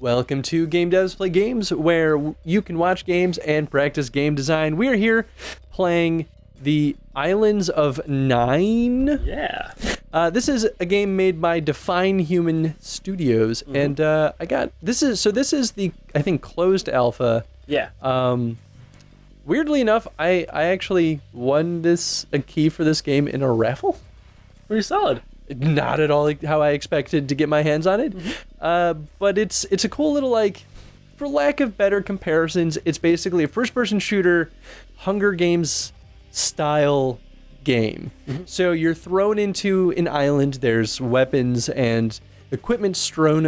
Welcome to Game Devs Play Games, where you can watch games and practice game design. We are here playing the Islands of Nyne. Yeah. This is a game made by Define Human Studios, and this is the, I think, closed alpha. Yeah. Weirdly enough, I actually won a key for this game in a raffle. Pretty solid. Not at all like how I expected to get my hands on it, but it's a cool little, like, for lack of better comparisons, it's basically a first-person shooter, Hunger Games style game. So you're thrown into an island. There's weapons and equipment strewn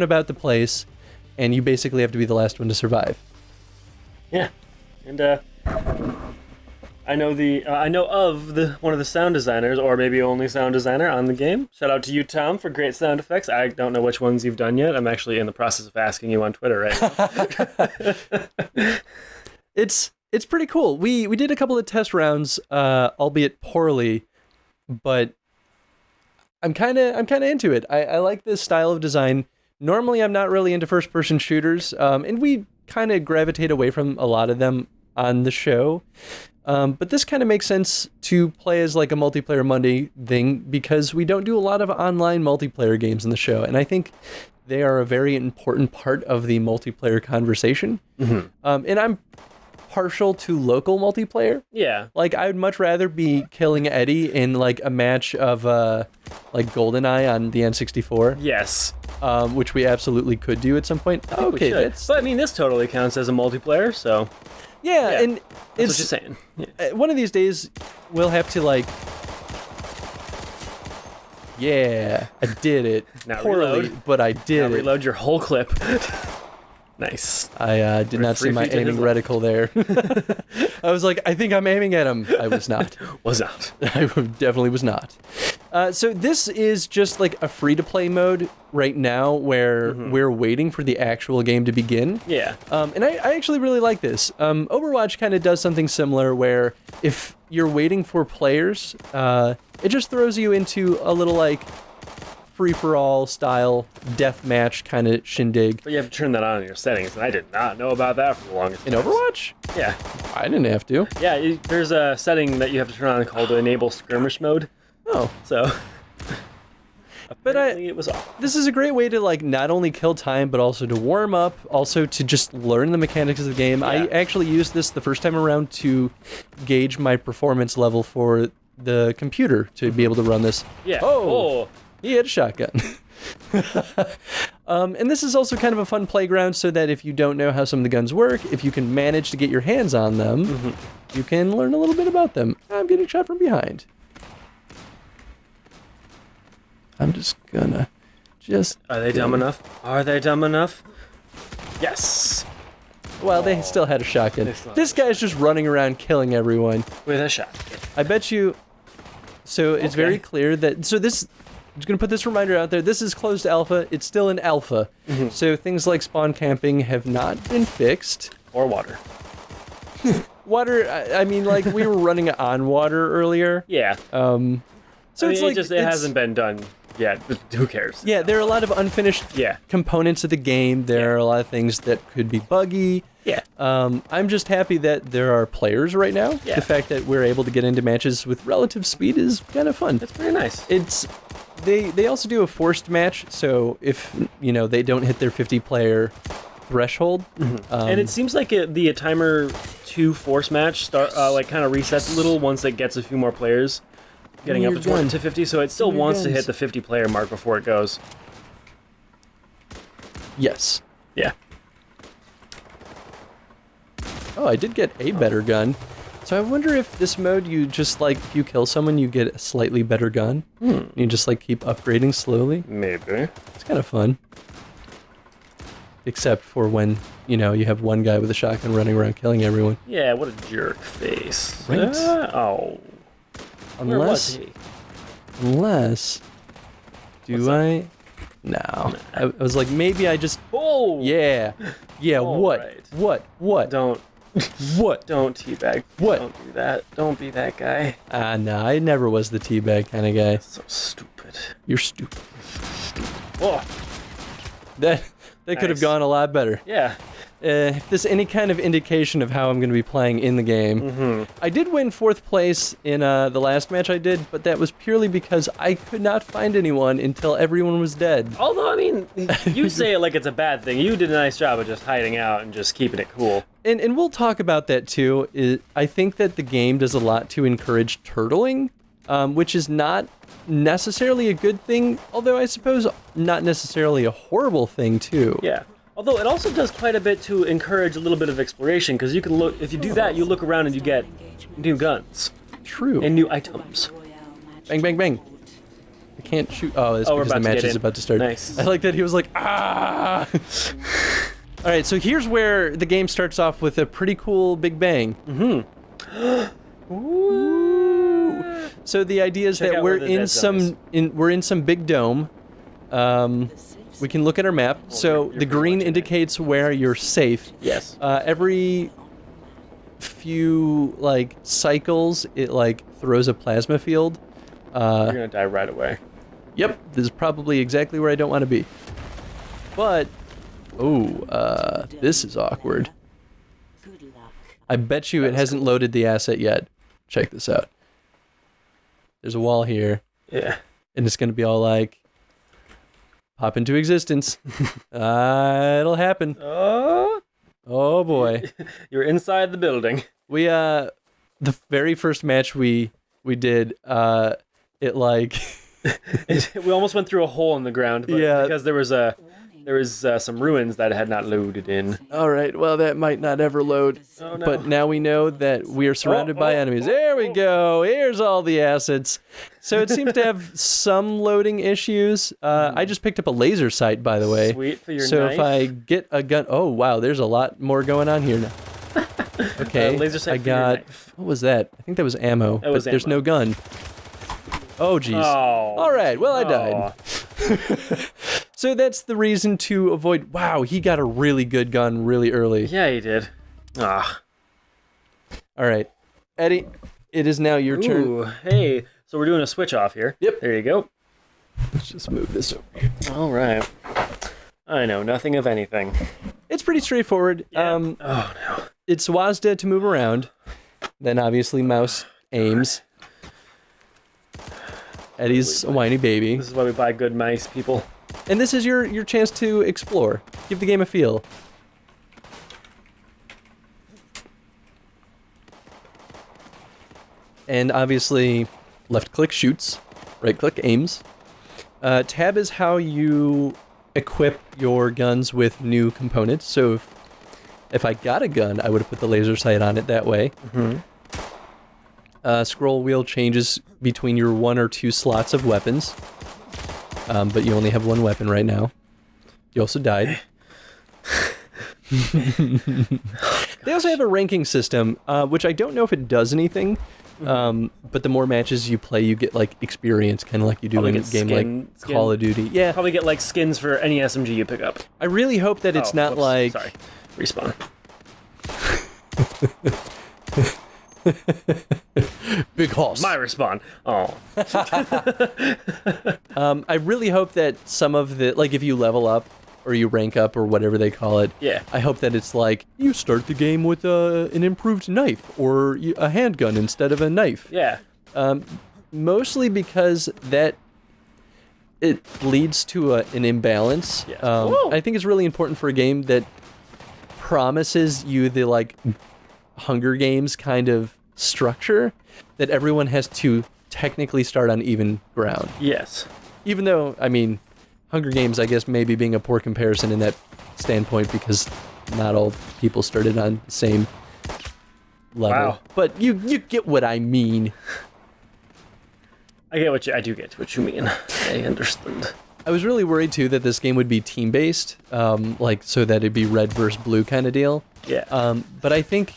about the place, and you basically have to be the last one to survive. Yeah, and I know one of the sound designers, or maybe only sound designer on the game. Shout out to you, Tom, for great sound effects. I don't know which ones you've done yet. I'm actually in the process of asking you on Twitter right now. It's pretty cool. We did a couple of test rounds, albeit poorly, but I'm kind of into it. I like this style of design. Normally, I'm not really into first-person shooters, and we kind of gravitate away from a lot of them on the show. But this kind of makes sense to play as like a multiplayer Monday thing because we don't do a lot of online multiplayer games in the show, and I think they are a very important part of the multiplayer conversation. And I'm partial to local multiplayer. Yeah. Like, I would much rather be killing Eddie in like a match of like GoldenEye on the N64. Yes. Which we absolutely could do at some point. Okay, but I mean, this totally counts as a multiplayer, so. Yeah, and that's what you're saying. Yeah. One of these days, we'll have to, like... Yeah, I did it. Now poorly, reload. but I did it. Reload your whole clip. Nice. I did not see my aiming reticle there. I was like, I think I'm aiming at him. I was not. Was not. I definitely was not. So this is just like a free-to-play mode right now where we're waiting for the actual game to begin. Yeah. And I actually really like this. Overwatch kind of does something similar where if you're waiting for players, it just throws you into a little like free-for-all style deathmatch kind of shindig. But you have to turn that on in your settings, and I did not know about that for the longest In time. Overwatch? Yeah. I didn't have to. Yeah, there's a setting that you have to turn on called Enable Skirmish Mode. Oh. So, but it was off. This is a great way to like not only kill time, but also to warm up, also to just learn the mechanics of the game. Yeah. I actually used this the first time around to gauge my performance level for the computer to be able to run this. Yeah. Oh. He had a shotgun. And this is also kind of a fun playground so that if you don't know how some of the guns work, if you can manage to get your hands on them, you can learn a little bit about them. I'm getting shot from behind. I'm just gonna Are they dumb enough? Are they dumb enough? Yes! Well, they still had a shotgun. This guy's just running around killing everyone. With a shot. I bet you... So it's very clear that... So this... I'm just gonna put this reminder out there. This is closed alpha. It's still an alpha. So things like spawn camping have not been fixed. Or water. Water, I mean, like, we were running on water earlier. Yeah. So it's like... it hasn't been done yet. Who cares? Yeah, there are a lot of unfinished components of the game. There are a lot of things that could be buggy. Yeah. I'm just happy that there are players right now. Yeah. The fact that we're able to get into matches with relative speed is kind of fun. That's pretty nice. They also do a forced match, so if, you know, they don't hit their 50-player threshold. And it seems like the timer 2 force match kind of resets a little once it gets a few more players getting up to 50, so it still wants to hit the 50-player mark before it goes. Yes. Yeah. Oh, I did get a better gun. So I wonder if this mode, you just, like, if you kill someone, you get a slightly better gun. You just, like, keep upgrading slowly. Maybe. It's kind of fun. Except for when, you know, you have one guy with a shotgun running around killing everyone. Yeah, what a jerk face. Right? Oh. Where was he? Unless... No. I was like, maybe I just... Oh! Yeah. Yeah, what? Right. What? Don't... What? Don't teabag. What? Don't do that. Don't be that guy. No, I never was the teabag kind of guy. So stupid. You're stupid. Oh. That could have Nice. gone a lot better. Yeah. If there's any kind of indication of how I'm going to be playing in the game. I did win 4th place in the last match I did, but that was purely because I could not find anyone until everyone was dead. Although, I mean, you say it like it's a bad thing. You did a nice job of just hiding out and just keeping it cool. And we'll talk about that too. I think that the game does a lot to encourage turtling, which is not necessarily a good thing, although I suppose not necessarily a horrible thing too. Yeah. Although it also does quite a bit to encourage a little bit of exploration, because you can look, if you do that, you look around and you get new guns True. and new items. Bang, bang, bang. I can't shoot. Oh, it's we're because the about to match get is in. about to start. Nice. I like that he was like, ah! All right, so here's where the game starts off with a pretty cool big bang. Ooh. So the idea is Check that out we're where the dead zone we're in some big dome. We can look at our map. So you're the green watching it. indicates where you're safe. Yes. Every few cycles, it throws a plasma field. You're gonna die right away. Yep, this is probably exactly where I don't want to be. But, this is awkward. I bet you it hasn't loaded the asset yet. Check this out. There's a wall here, Yeah. and it's going to be all pop into existence. It'll happen. Oh, Oh boy. you're inside the building. We, the very first match we did, it We almost went through a hole in the ground, but Yeah. because there was some ruins that had not loaded in. all right, well, that might not ever load. Oh no. But now we know that we are surrounded by enemies. There we go. Here's all the assets. So it seems to have some loading issues. I just picked up a laser sight, by the way. Sweet for your So knife. if I get a gun, oh wow, there's a lot more going on here now. Okay, laser sight I for your got. knife. What was that? I think that was ammo. That was but there's ammo. no gun. Oh geez. Oh. All right. Well, I died. Aw. So that's the reason to avoid. Wow, he got a really good gun really early. Yeah, you did. Ah. All right, Eddie, it is now your turn. Ooh, hey. So we're doing a switch off here. Yep. There you go. Let's just move this over here. All right. I know nothing of anything. It's pretty straightforward. Yeah. Oh no. It's WASD to move around. Then obviously mouse aims. Eddie's a whiny baby. This is why we buy good mice, people. And this is your chance to explore. Give the game a feel. And obviously, left click shoots, right click aims. Tab is how you equip your guns with new components. So if I got a gun, I would have put the laser sight on it that way. Scroll wheel changes between your 1 or 2 slots of weapons. But you only have 1 weapon right now. You also died. They also have a ranking system, which I don't know if it does anything. But the more matches you play, you get experience, kind of like you do Probably in a get game skin- like Call of Duty. Yeah, Probably get skins for any SMG you pick up. I really hope that it's not whoops. Sorry. Respawn. big horse. My respawn. Oh. I really hope that some of the if you level up or you rank up or whatever they call it. Yeah. I hope that it's you start the game with an improved knife or a handgun instead of a knife. Yeah. Mostly because that it leads to an imbalance. Yes. I think it's really important for a game that promises you the Hunger Games kind of structure that everyone has to technically start on even ground. Yes. Even though, I mean, Hunger Games, I guess, maybe being a poor comparison in that standpoint because not all people started on the same level. Wow. But you get what I mean. I do get what you mean. I understand. I was really worried too that this game would be team-based, so that it'd be red versus blue kind of deal. Yeah. But I think,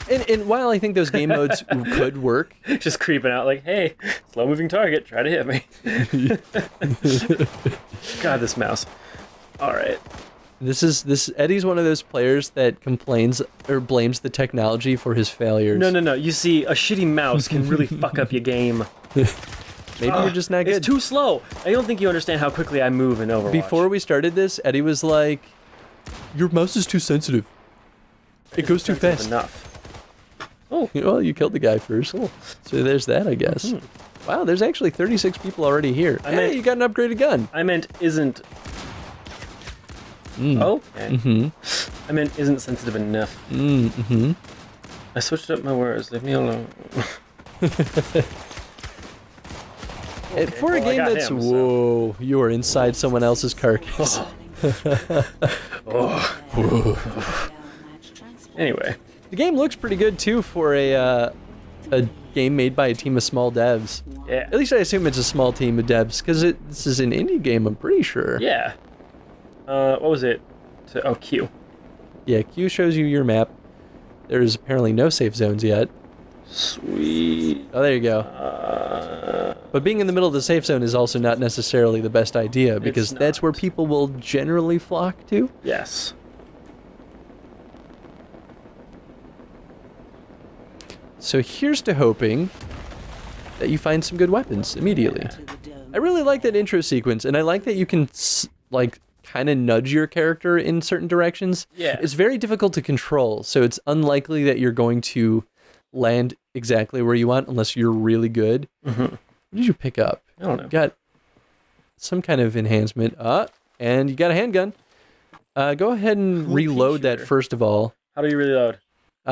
and while I think those game modes could work, Just creeping out hey, slow moving target, try to hit me. God, this mouse. All right. this Eddie's one of those players that complains or blames the technology for his failures. No. You see, a shitty mouse can really fuck up your game. Maybe you're just not good. It's too slow. I don't think you understand how quickly I move in Overwatch. Before we started this, Eddie was like, Your mouse is too sensitive. It goes too Sensitive fast. Enough. Oh, Well, you killed the guy first. cool. So there's that, I guess. Wow, there's actually 36 people already here. Hey, you got an upgraded gun. I meant isn't. Okay. I meant isn't sensitive enough. I switched up my words. Leave me alone. And for a well, I game got that's him, whoa, you are inside someone else's carcass. Anyway, The game looks pretty good too for a game made by a team of small devs. yeah. At least I assume it's a small team of devs because this is an indie game. I'm pretty sure. Yeah. What was it? Oh, Q. Yeah. Q shows you your map. There's apparently no safe zones yet. Sweet. Oh, there you go. But being in the middle of the safe zone is also not necessarily the best idea because that's where people will generally flock to. Yes. So here's to hoping that you find some good weapons immediately. I really like that intro sequence, and I like that you can like kind of nudge your character in certain directions. Yeah. It's very difficult to control, so it's unlikely that you're going to land exactly where you want unless you're really good. What did you pick up? I don't know. You got some kind of enhancement. And you got a handgun. Go ahead and Cool reload that shooter. first of all. How do you reload?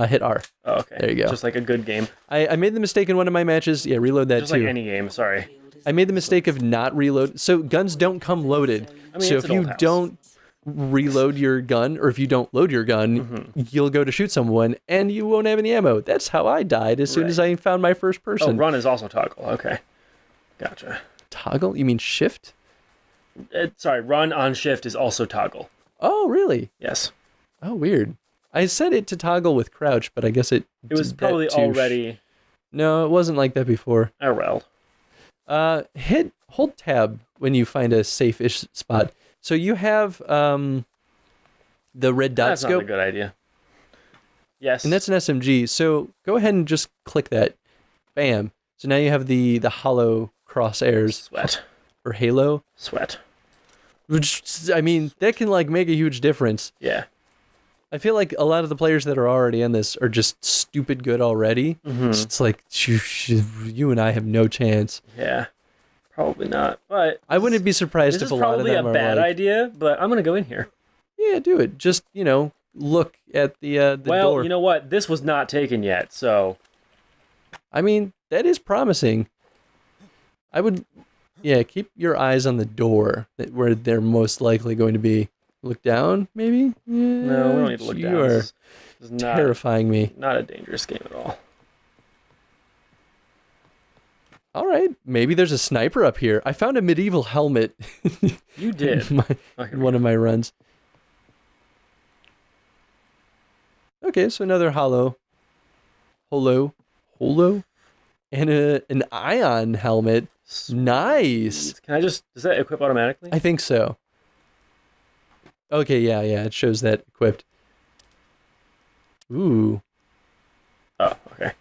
Hit R. Oh, okay. There you go. Just like a good game. I made the mistake in one of my matches. Yeah, reload that Just too. like any game. Sorry. I made the mistake of not reload. So guns don't come loaded. I mean, So it's if an you old house. don't reload your gun, or if you don't load your gun, you'll go to shoot someone and you won't have any ammo. That's how I died as soon as I found my first Oh, person. run is also toggle. Okay. Gotcha. Toggle? You mean shift? Sorry, run on shift is also toggle. Oh, really? Yes. Oh, weird. I set it to toggle with crouch, but I guess it was did that probably too. already No, it wasn't like that before. RL. Hold tab when you find a safe-ish spot. So you have the red dot That's not scope, a good idea. Yes. and that's an SMG. So go ahead and just click that. Bam. So now you have the hollow crosshairs Sweat. or halo, Sweat. which I mean that can like make a huge difference. Yeah. I feel like a lot of the players that are already in this are just stupid good already. It's like you and I have no chance. Yeah. Probably not. But I wouldn't be surprised this if is a lot of probably them a are bad like, idea, but I'm gonna go in here. yeah, do it. Just look at the Well, door. you know what? This was not taken yet, so I mean, that is promising. I would, keep your eyes on the door where they're most likely going to be. Look down, maybe? Yeah, no, we don't need to look down. You are This is not, terrifying me. not a dangerous game at all. All right, maybe there's a sniper up here. I found a medieval helmet. You did. in Oh, here in we one go. of my runs. Okay, so another holo, and an ion helmet. Nice. Can I just? Does that equip automatically? I think so. Okay, yeah, it shows that equipped. Ooh. Oh, okay.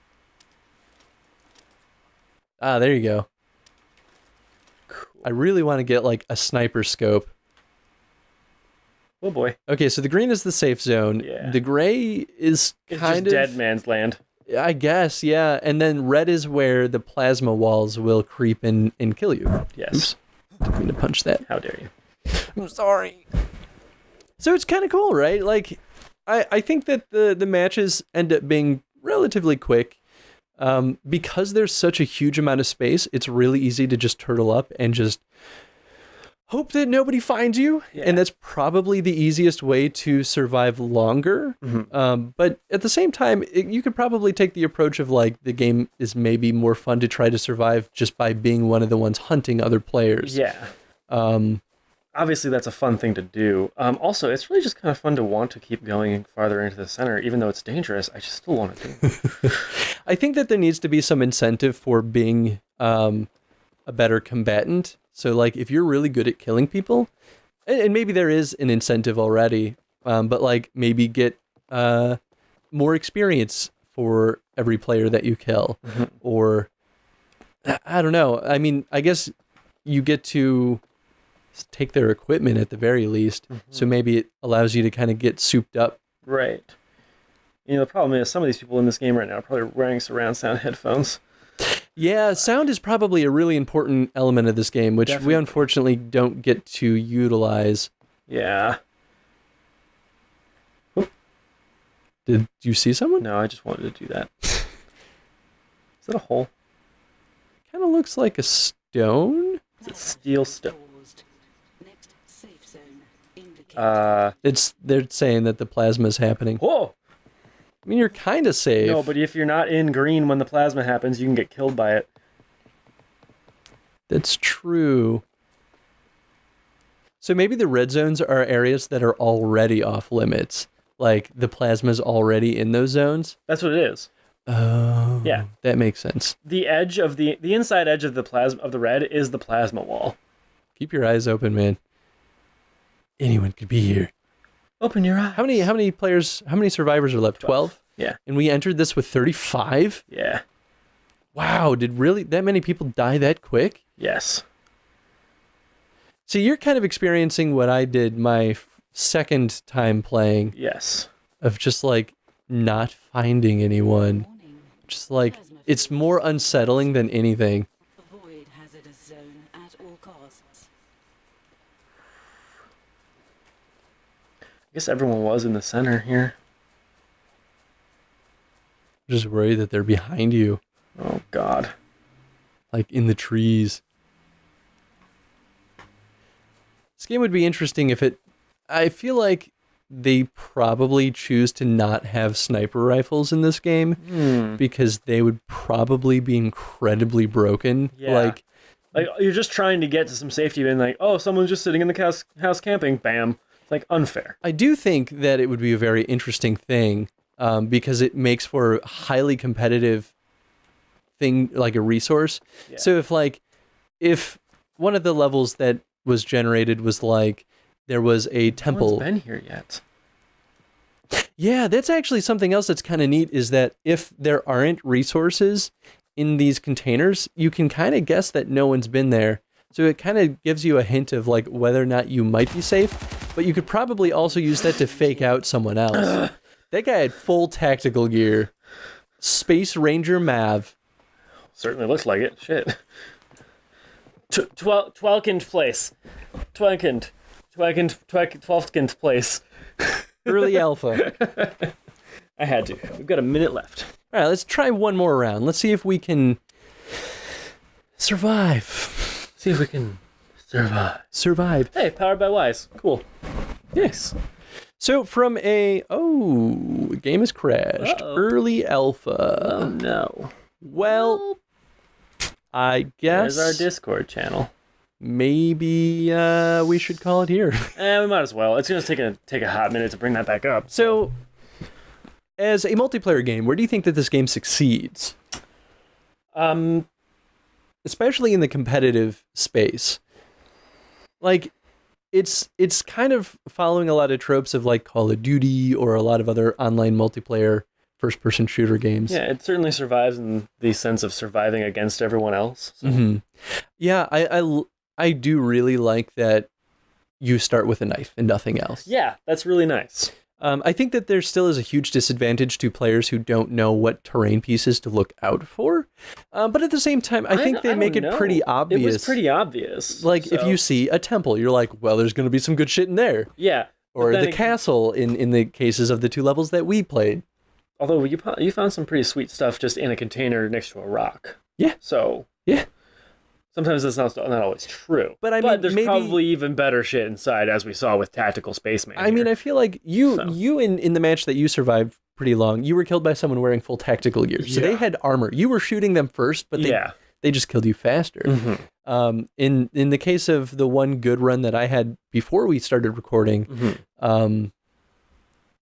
Ah, there you go. Cool. I really want to get like a sniper scope. Oh boy. Okay, so the green is the safe zone. Yeah. The gray is It's kind just of dead man's land. I guess, yeah. And then red is where the plasma walls will creep and kill you. Yes. Didn't mean to punch that. How dare you? I'm sorry. So it's kind of cool, right? Like, I think that the matches end up being relatively quick. Because there's such a huge amount of space, it's really easy to just turtle up and just hope that nobody finds you. Yeah. And that's probably the easiest way to survive longer. But at the same time, you could probably take the approach of like the game is maybe more fun to try to survive just by being one of the ones hunting other players. Yeah. Obviously, that's a fun thing to do. Also, it's really just kind of fun to want to keep going farther into the center, even though it's dangerous. I just still want to do it. I think that there needs to be some incentive for being a better combatant. So, like, if you're really good at killing people, and maybe there is an incentive already, but like maybe get more experience for every player that you kill, or I don't know. I mean, I guess you get to take their equipment at the very least. So maybe it allows you to kind of get souped up. Right. You know, the problem is some of these people in this game right now are probably wearing surround sound headphones. Yeah, sound is probably a really important element of this game, which Definitely. we unfortunately don't get to utilize. Yeah. Did you see someone? No, I just wanted to do that. Is that a hole? Kind of looks like a stone. Is it steel stone? Next safe zone indicated. They're saying that the plasma is happening. Whoa! I mean, you're kind of safe. No, but if you're not in green when the plasma happens, you can get killed by it. That's true. So maybe the red zones are areas that are already off limits. Like the plasma's already in those zones. That's what it is. Oh, Yeah. That makes sense. The edge of the inside edge of the plasma of the red is the plasma wall. Keep your eyes open, man. Anyone could be here. Open your eyes. How many players, how many survivors are left? 12? Yeah. And we entered this with 35? Yeah. Wow, did really that many people die that quick? Yes. So you're kind of experiencing what I did my second time playing, Yes. of just like not finding anyone. Warning. Just like it's more unsettling than anything. Avoid hazardous zone at all costs. I guess everyone was in the center here. Just worried that they're behind you, Oh God. like in the trees. This game would be interesting if it. I feel like they probably choose to not have sniper rifles in this game because they would probably be incredibly broken. Yeah. Like you're just trying to get to some safety and like, oh, someone's just sitting in the house camping. Bam. It's like unfair. I do think that it would be a very interesting thing because it makes for a highly competitive thing, like a resource. Yeah. So if one of the levels that was generated was like there was a No temple. one's been here yet. Yeah, that's actually something else that's kind of neat is that if there aren't resources in these containers, you can kind of guess that no one's been there. So it kind of gives you a hint of like whether or not you might be safe, but you could probably also use that to fake out someone else. That guy had full tactical gear. Space Ranger Mav. Certainly looks like it. Shit. Twelkind place. Twelkind place. Early alpha. I had to. We've got a minute left. All right, let's try one more round. Let's see if we can survive. See if we can survive. Hey, powered by Wise. Cool. Yes. So from game has crashed. Uh-oh. Early alpha. Oh no. Well, I guess There's our Discord channel. maybe we should call it here. We might as well. It's gonna take a hot minute to bring that back up. So, as a multiplayer game, where do you think that this game succeeds? Especially in the competitive space. Like, it's kind of following a lot of tropes of like Call of Duty or a lot of other online multiplayer first-person shooter games. Yeah, it certainly survives in the sense of surviving against everyone else. So. Mm-hmm. Yeah, I do really like that you start with a knife and nothing else. Yeah, that's really nice. I think that there still is a huge disadvantage to players who don't know what terrain pieces to look out for. But at the same time, I think they make it pretty obvious. It was pretty obvious. Like, if you see a temple, you're like, well, there's going to be some good shit in there. Yeah. Or the castle in the cases of the two levels that we played. Although you found some pretty sweet stuff just in a container next to a rock. Yeah. So. Yeah. Sometimes that's not always true. But I mean, there's maybe, probably even better shit inside, as we saw with Tactical Spaceman. I mean, I feel like you in the match that you survived pretty long, you were killed by someone wearing full tactical gear. So they had armor. You were shooting them first, but they just killed you faster. Mm-hmm. In the case of the one good run that I had before we started recording,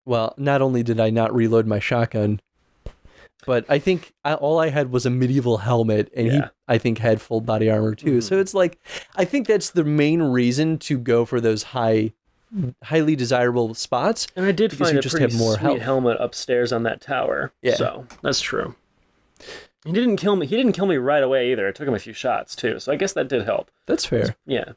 well, not only did I not reload my shotgun, but I think all I had was a medieval helmet, and he, I think, had full body armor too. So it's like, I think that's the main reason to go for those highly desirable spots. And I did find a just pretty have more sweet health. helmet upstairs on that tower. Yeah. So that's true. He didn't kill me. He didn't kill me right away either. It took him a few shots too. So I guess that did help. That's fair. Yeah.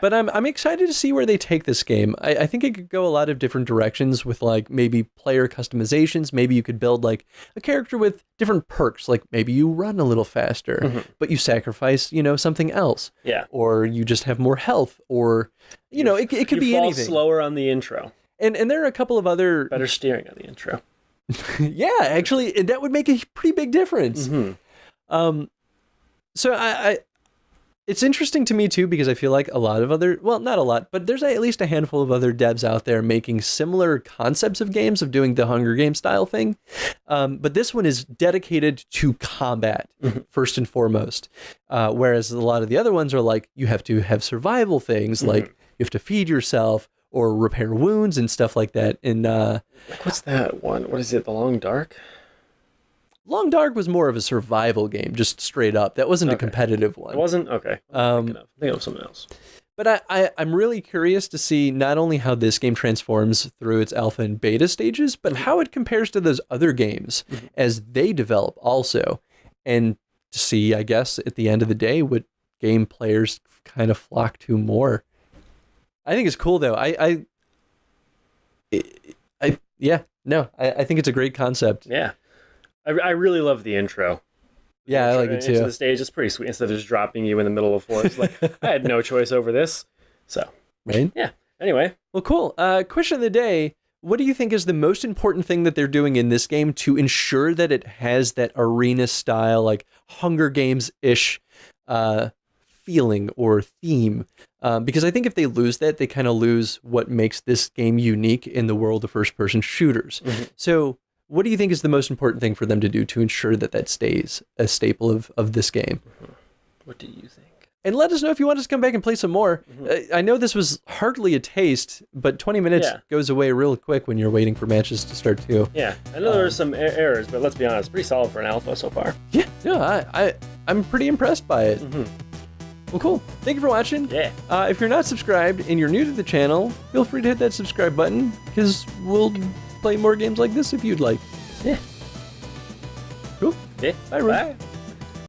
But I'm excited to see where they take this game. I think it could go a lot of different directions with like maybe player customizations. Maybe you could build like a character with different perks. Like maybe you run a little faster, but you sacrifice, something else. Yeah. Or you just have more health, or it could be fall anything. Slower on the intro. And there are a couple of other Better steering on the intro. yeah, actually, that would make a pretty big difference. So I it's interesting to me too, because I feel like a lot of other, well, not a lot, but there's at least a handful of other devs out there making similar concepts of games, of doing the Hunger Games style thing. But this one is dedicated to combat first and foremost. Whereas a lot of the other ones are like, you have to have survival things, like you have to feed yourself or repair wounds and stuff like that. And what's that one? What is it? The Long Dark? Long Dark was more of a survival game, just straight up. That wasn't a competitive one. It wasn't? Okay. I'm thinking of something else. But I'm really curious to see not only how this game transforms through its alpha and beta stages, but how it compares to those other games as they develop also. And to see, I guess, at the end of the day, what game players kind of flock to more. I think it's cool, though. I think it's a great concept. Yeah. I really love the intro. Yeah, I like it too. Into the stage, it's pretty sweet. Instead of just dropping you in the middle of a forest, like I had no choice over this. So, right? Yeah. Anyway, well, cool. Question of the day: what do you think is the most important thing that they're doing in this game to ensure that it has that arena style, like Hunger Games-ish feeling or theme? Because I think if they lose that, they kind of lose what makes this game unique in the world of first-person shooters. So, what do you think is the most important thing for them to do to ensure that that stays a staple of this game? What do you think? And let us know if you want us to come back and play some more. I know this was hardly a taste, but 20 minutes goes away real quick when you're waiting for matches to start too. Yeah, I know there were some errors, but let's be honest, pretty solid for an alpha so far. Yeah, no, I'm pretty impressed by it. Well, cool. Thank you for watching. Yeah. If you're not subscribed and you're new to the channel, feel free to hit that subscribe button, because we'll play more games like this if you'd like. Yeah. Cool. Yeah. Bye, everyone. Bye.